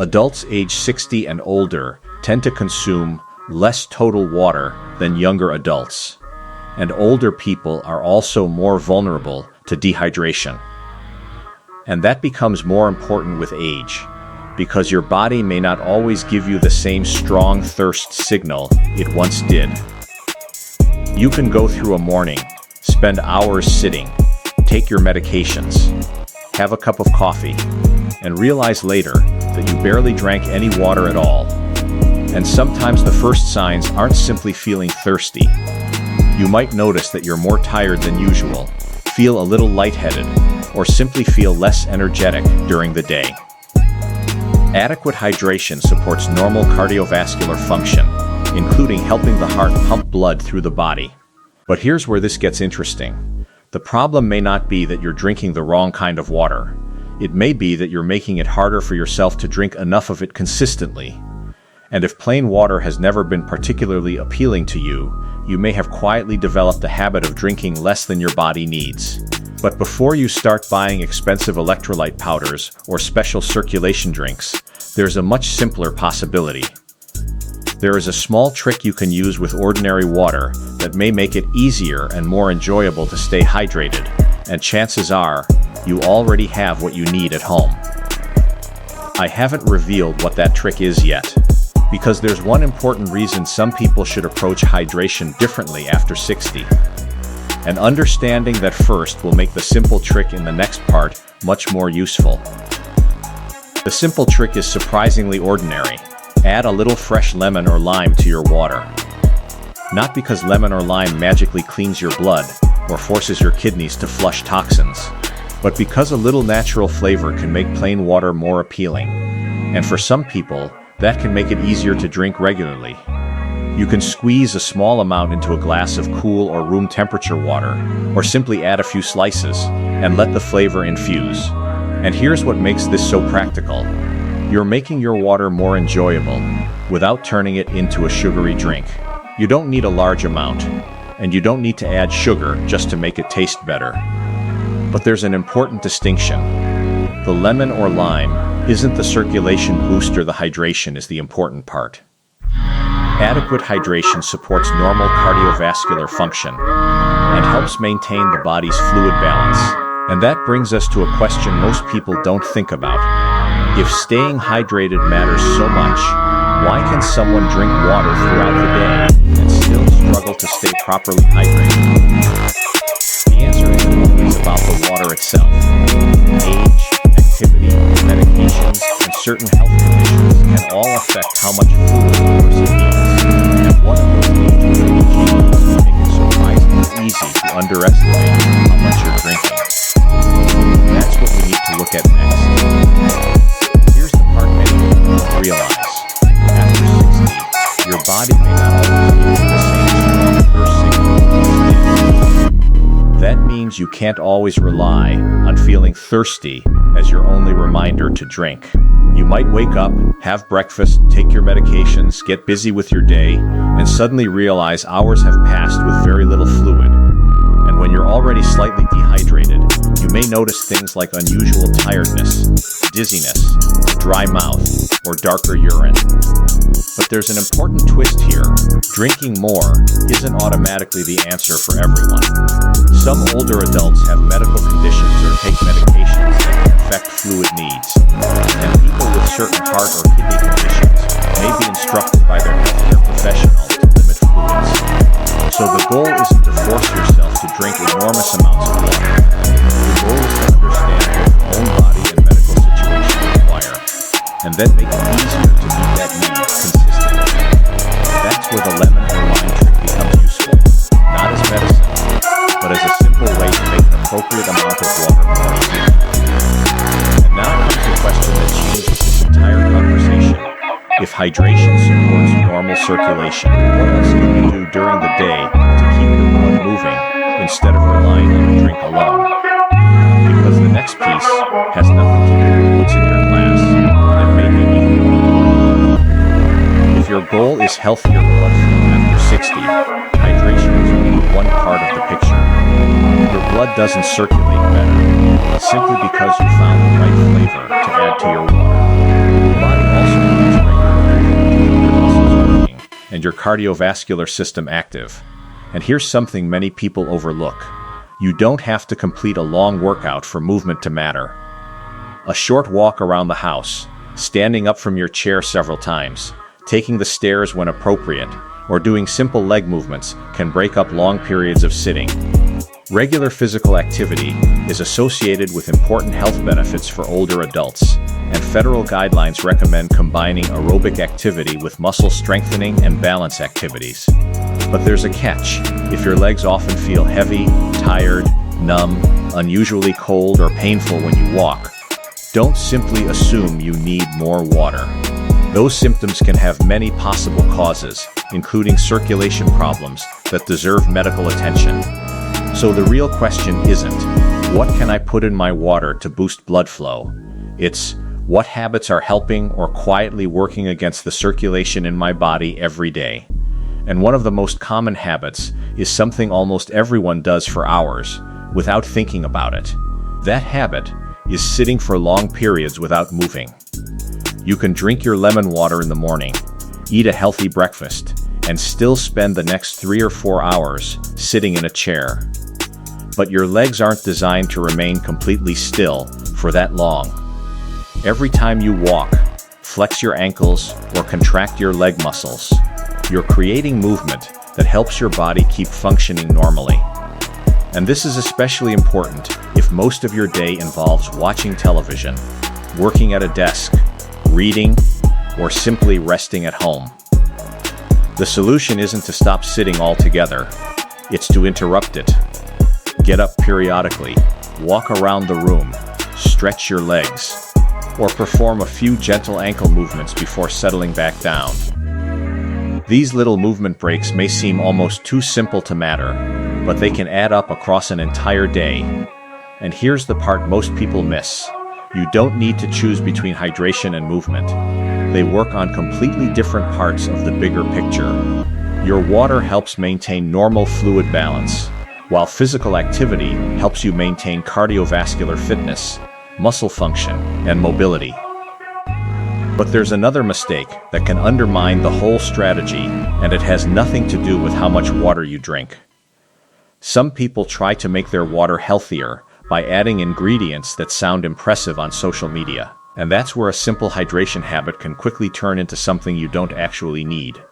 Adults age 60 and older tend to consume less total water than younger adults, and older people are also more vulnerable to dehydration. And that becomes more important with age, because your body may not always give you the same strong thirst signal it once did. You can go through a morning, spend hours sitting, take your medications, have a cup of coffee, and realize later that you barely drank any water at all. And sometimes the first signs aren't simply feeling thirsty. You might notice that you're more tired than usual, feel a little lightheaded, or simply feel less energetic during the day. Adequate hydration supports normal cardiovascular function, including helping the heart pump blood through the body. But here's where this gets interesting. The problem may not be that you're drinking the wrong kind of water. It may be that you're making it harder for yourself to drink enough of it consistently. And if plain water has never been particularly appealing to you, you may have quietly developed a habit of drinking less than your body needs. But before you start buying expensive electrolyte powders or special circulation drinks, there's a much simpler possibility. There is a small trick you can use with ordinary water that may make it easier and more enjoyable to stay hydrated, and chances are, you already have what you need at home. I haven't revealed what that trick is yet, because there's one important reason some people should approach hydration differently after 60. And understanding that first will make the simple trick in the next part much more useful. The simple trick is surprisingly ordinary. Add a little fresh lemon or lime to your water. Not because lemon or lime magically cleans your blood or forces your kidneys to flush toxins, but because a little natural flavor can make plain water more appealing. And for some people, that can make it easier to drink regularly. You can squeeze a small amount into a glass of cool or room temperature water, or simply add a few slices and let the flavor infuse. And here's what makes this so practical. You're making your water more enjoyable without turning it into a sugary drink. You don't need a large amount, and you don't need to add sugar just to make it taste better. But there's an important distinction. The lemon or lime isn't the circulation booster, the hydration is the important part. Adequate hydration supports normal cardiovascular function and helps maintain the body's fluid balance. And that brings us to a question most people don't think about. If staying hydrated matters so much, why can someone drink water throughout the day and still struggle to stay properly hydrated? The answer isn't always about the water itself. Age, activity, medications, and certain health conditions can all affect how much fluid a person needs. And one of those age-related changes make it surprisingly easy to underestimate how much you're drinking. That's what we need to look at next. Here's the part many people don't realize. After 60, your body may not always give you the same strong thirst signal as it did. That means you can't always rely on feeling thirsty as your only reminder to drink. You might wake up, have breakfast, take your medications, get busy with your day, and suddenly realize hours have passed with very little fluid. And when you're already slightly dehydrated, you may notice things like unusual tiredness, dizziness, dry mouth, or darker urine. But there's an important twist here. Drinking more isn't automatically the answer for everyone. Some older adults have medical conditions or take medications that can affect fluid needs. And people with certain heart or kidney conditions may be instructed by their healthcare professional to limit fluids. So the goal isn't to force yourself to drink enormous amounts of water. The goal is to understand what your own body and medical situation require, and then make it easier to meet that need consistently. That's where the lemon or lime trick becomes useful, not as medicine, but as a simple way to make an appropriate amount of water more appealing. And now comes the question that changes this entire conversation. If hydration supports normal circulation, what else can you do during the day to keep your blood moving instead of relying on a drink alone? Because the next piece has nothing to do with what's in your glass, and it may be equal. If your goal is healthier blood flow after 60, hydration is only one part of the picture. Your blood doesn't circulate better simply because you found the right flavor to add to your water. Your body and your cardiovascular system active. And here's something many people overlook. You don't have to complete a long workout for movement to matter. A short walk around the house, standing up from your chair several times, taking the stairs when appropriate, or doing simple leg movements can break up long periods of sitting. Regular physical activity is associated with important health benefits for older adults, and federal guidelines recommend combining aerobic activity with muscle strengthening and balance activities. But there's a catch. If your legs often feel heavy, tired, numb, unusually cold, or painful when you walk, don't simply assume you need more water. Those symptoms can have many possible causes, including circulation problems that deserve medical attention. So the real question isn't, what can I put in my water to boost blood flow? It's, what habits are helping or quietly working against the circulation in my body every day? And one of the most common habits is something almost everyone does for hours, without thinking about it. That habit is sitting for long periods without moving. You can drink your lemon water in the morning, eat a healthy breakfast, and still spend the next 3 or 4 hours sitting in a chair. But your legs aren't designed to remain completely still for that long. Every time you walk, flex your ankles, or contract your leg muscles, you're creating movement that helps your body keep functioning normally. And this is especially important if most of your day involves watching television, working at a desk, reading, or simply resting at home. The solution isn't to stop sitting altogether, it's to interrupt it. Get up periodically, walk around the room, stretch your legs, or perform a few gentle ankle movements before settling back down. These little movement breaks may seem almost too simple to matter, but they can add up across an entire day. And here's the part most people miss. You don't need to choose between hydration and movement. They work on completely different parts of the bigger picture. Your water helps maintain normal fluid balance, while physical activity helps you maintain cardiovascular fitness, muscle function, and mobility. But there's another mistake that can undermine the whole strategy, and it has nothing to do with how much water you drink. Some people try to make their water healthier by adding ingredients that sound impressive on social media. And that's where a simple hydration habit can quickly turn into something you don't actually need.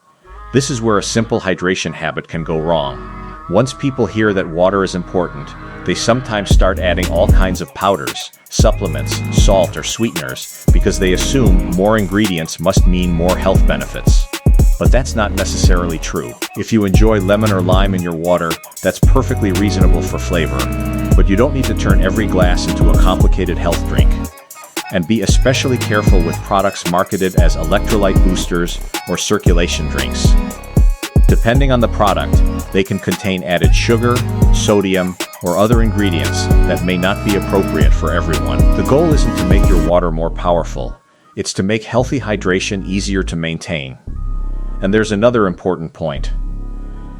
This is where a simple hydration habit can go wrong. Once people hear that water is important, they sometimes start adding all kinds of powders, supplements, salt, or sweeteners because they assume more ingredients must mean more health benefits. But that's not necessarily true. If you enjoy lemon or lime in your water, that's perfectly reasonable for flavor. But you don't need to turn every glass into a complicated health drink. And be especially careful with products marketed as electrolyte boosters or circulation drinks. Depending on the product, they can contain added sugar, sodium, or other ingredients that may not be appropriate for everyone. The goal isn't to make your water more powerful. It's to make healthy hydration easier to maintain. And there's another important point.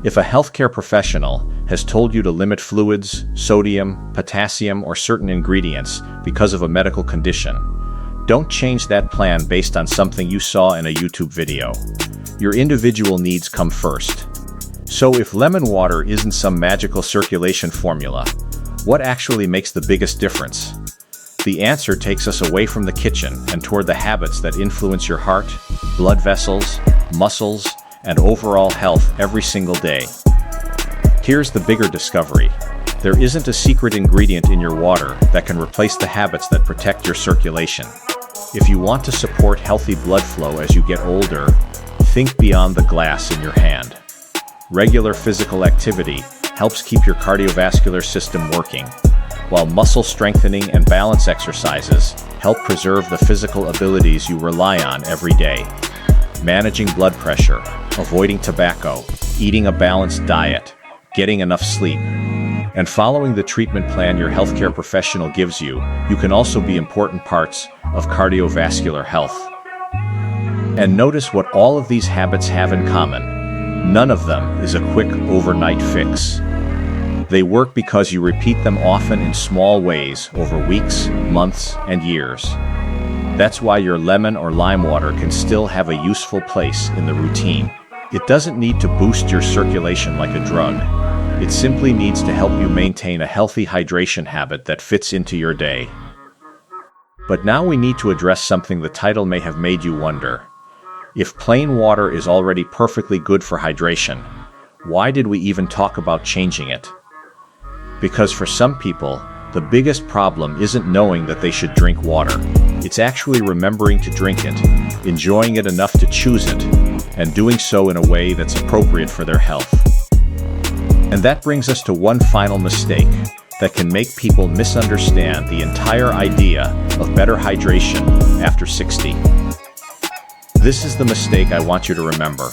If a healthcare professional has told you to limit fluids, sodium, potassium, or certain ingredients because of a medical condition, don't change that plan based on something you saw in a YouTube video. Your individual needs come first. So if lemon water isn't some magical circulation formula, what actually makes the biggest difference? The answer takes us away from the kitchen and toward the habits that influence your heart, blood vessels, muscles, and overall health every single day. Here's the bigger discovery. There isn't a secret ingredient in your water that can replace the habits that protect your circulation. If you want to support healthy blood flow as you get older, think beyond the glass in your hand. Regular physical activity helps keep your cardiovascular system working, while muscle strengthening and balance exercises help preserve the physical abilities you rely on every day. Managing blood pressure, avoiding tobacco, eating a balanced diet, getting enough sleep, and following the treatment plan your healthcare professional gives you, you can also be important parts of cardiovascular health. And notice what all of these habits have in common. None of them is a quick overnight fix. They work because you repeat them often in small ways over weeks, months, and years. That's why your lemon or lime water can still have a useful place in the routine. It doesn't need to boost your circulation like a drug. It simply needs to help you maintain a healthy hydration habit that fits into your day. But now we need to address something the title may have made you wonder. If plain water is already perfectly good for hydration, why did we even talk about changing it? Because for some people, the biggest problem isn't knowing that they should drink water. It's actually remembering to drink it, enjoying it enough to choose it, and doing so in a way that's appropriate for their health. And that brings us to one final mistake that can make people misunderstand the entire idea of better hydration after 60. This is the mistake I want you to remember.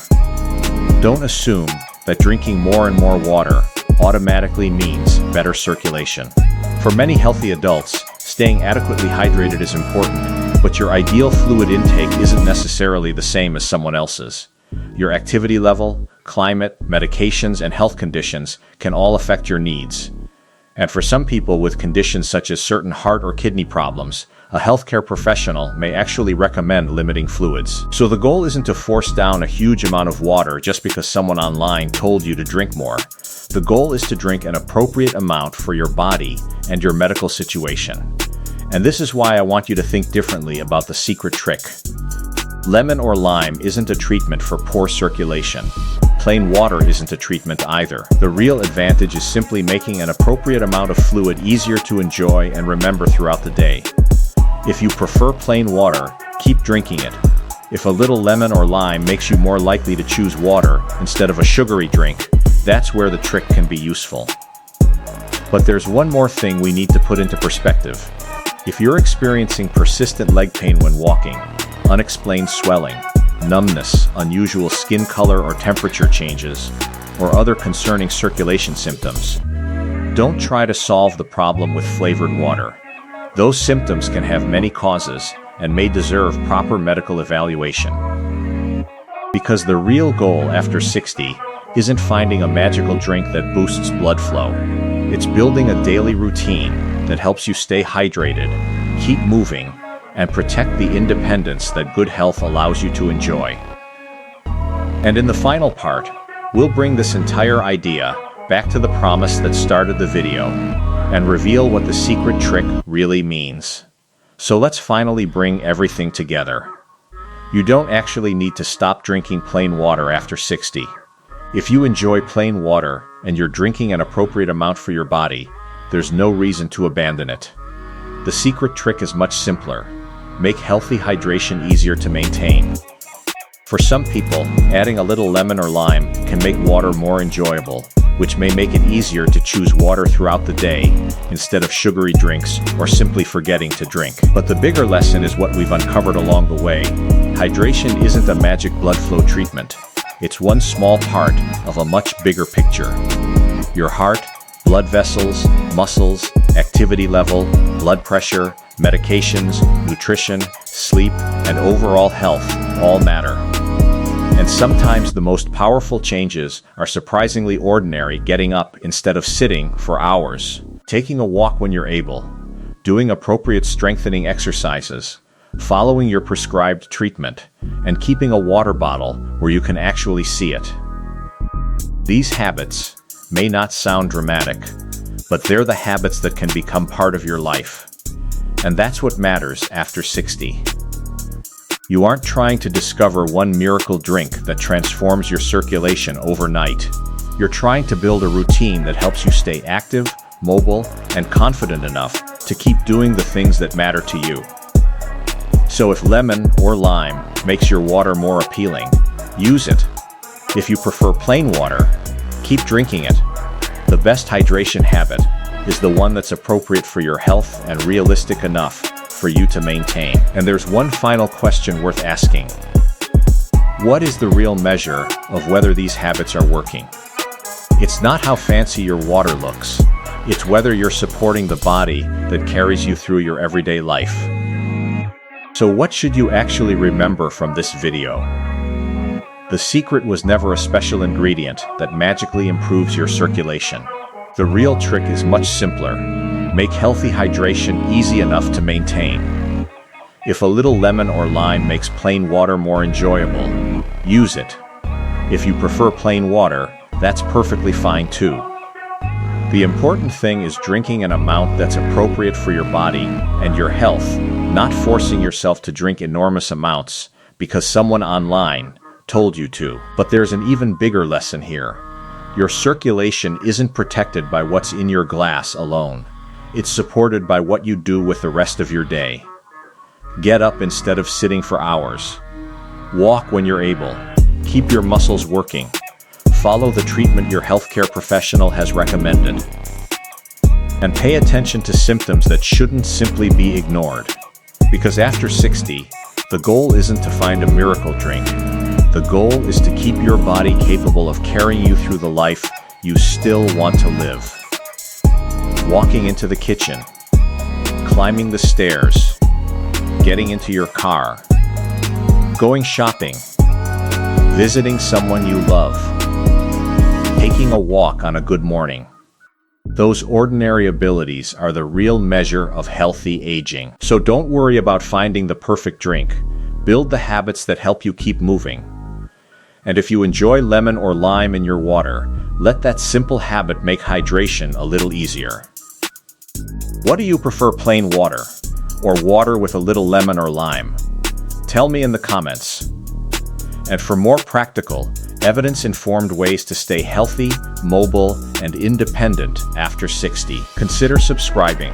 Don't assume that drinking more and more water automatically means better circulation. For many healthy adults, staying adequately hydrated is important, but your ideal fluid intake isn't necessarily the same as someone else's. Your activity level, climate, medications, and health conditions can all affect your needs. And for some people with conditions such as certain heart or kidney problems, a healthcare professional may actually recommend limiting fluids. So the goal isn't to force down a huge amount of water just because someone online told you to drink more. The goal is to drink an appropriate amount for your body and your medical situation. And this is why I want you to think differently about the secret trick. Lemon or lime isn't a treatment for poor circulation. Plain water isn't a treatment either. The real advantage is simply making an appropriate amount of fluid easier to enjoy and remember throughout the day. If you prefer plain water, keep drinking it. If a little lemon or lime makes you more likely to choose water instead of a sugary drink, that's where the trick can be useful. But there's one more thing we need to put into perspective. If you're experiencing persistent leg pain when walking, unexplained swelling, numbness, unusual skin color or temperature changes, or other concerning circulation symptoms, don't try to solve the problem with flavored water. Those symptoms can have many causes and may deserve proper medical evaluation. Because the real goal after 60 isn't finding a magical drink that boosts blood flow. It's building a daily routine that helps you stay hydrated, keep moving, and protect the independence that good health allows you to enjoy. And in the final part, we'll bring this entire idea back to the promise that started the video and reveal what the secret trick really means. So let's finally bring everything together. You don't actually need to stop drinking plain water after 60. If you enjoy plain water and you're drinking an appropriate amount for your body, there's no reason to abandon it. The secret trick is much simpler. Make healthy hydration easier to maintain. For some people, adding a little lemon or lime can make water more enjoyable, which may make it easier to choose water throughout the day instead of sugary drinks or simply forgetting to drink. But the bigger lesson is what we've uncovered along the way. Hydration isn't a magic blood flow treatment. It's one small part of a much bigger picture. Your heart, blood vessels, muscles, activity level, blood pressure, medications, nutrition, sleep, and overall health all matter. And sometimes the most powerful changes are surprisingly ordinary: getting up instead of sitting for hours, taking a walk when you're able, doing appropriate strengthening exercises, following your prescribed treatment, and keeping a water bottle where you can actually see it. These habits may not sound dramatic, but they're the habits that can become part of your life. And that's what matters after 60. You aren't trying to discover one miracle drink that transforms your circulation overnight. You're trying to build a routine that helps you stay active, mobile, and confident enough to keep doing the things that matter to you. So if lemon or lime makes your water more appealing, use it. If you prefer plain water, keep drinking it. The best hydration habit is the one that's appropriate for your health and realistic enough for you to maintain. And there's one final question worth asking. What is the real measure of whether these habits are working? It's not how fancy your water looks. It's whether you're supporting the body that carries you through your everyday life. So what should you actually remember from this video? The secret was never a special ingredient that magically improves your circulation. The real trick is much simpler. Make healthy hydration easy enough to maintain. If a little lemon or lime makes plain water more enjoyable, use it. If you prefer plain water, that's perfectly fine too. The important thing is drinking an amount that's appropriate for your body and your health, not forcing yourself to drink enormous amounts because someone online told you to. But there's an even bigger lesson here. Your circulation isn't protected by what's in your glass alone. It's supported by what you do with the rest of your day. Get up instead of sitting for hours. Walk when you're able. Keep your muscles working. Follow the treatment your healthcare professional has recommended. And pay attention to symptoms that shouldn't simply be ignored. Because after 60, the goal isn't to find a miracle drink. The goal is to keep your body capable of carrying you through the life you still want to live. Walking into the kitchen, climbing the stairs, getting into your car, going shopping, visiting someone you love, taking a walk on a good morning. Those ordinary abilities are the real measure of healthy aging. So don't worry about finding the perfect drink. Build the habits that help you keep moving. And if you enjoy lemon or lime in your water, let that simple habit make hydration a little easier. What do you prefer, plain water or water with a little lemon or lime? Tell me in the comments. And for more practical, evidence-informed ways to stay healthy, mobile, and independent after 60, consider subscribing.